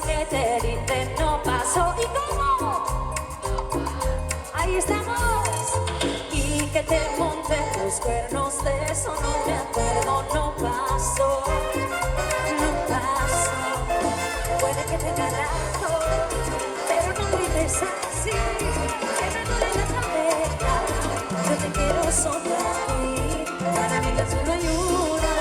eso que te diste no pasó. ¿Y cómo? Ahí estamos. Y que te monté tus cuernos, de eso no me acuerdo, no pasó, no pasó. Puede que tenga razón, pero no grites así, que me duele la cabeza. Yo te quiero solo a ti, para mí tan solo hay uno,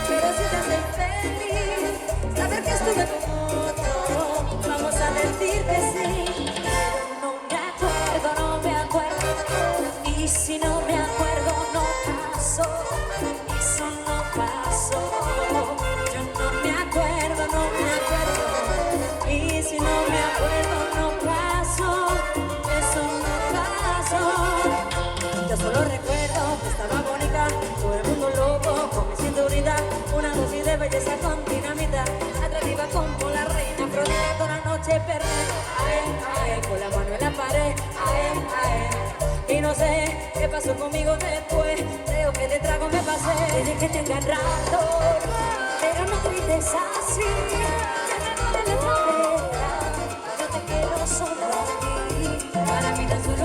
pero si te hace feliz saber que estuve con otro, vamos a decir que sí. Pero no me acuerdo, y si no me acuerdo no pasó, eso no pasó. Yo no me acuerdo, no me acuerdo, y si no me acuerdo no pasó, eso no pasó. Yo solo recuerdo que estaba bonita, todo el mundo loco con mi cinturita, una dosis de belleza con dinamita, atractiva como la reina Afrodita, toda la noche perdiendo, ae, ae, con la mano en la pared, ae, ae. Y no sé qué pasó conmigo después, creo que de trago me pasé. Tienes que tenga rato, pero no grites así, que me duele la cabeza. Yo te quiero solo a ti, para mí tan solo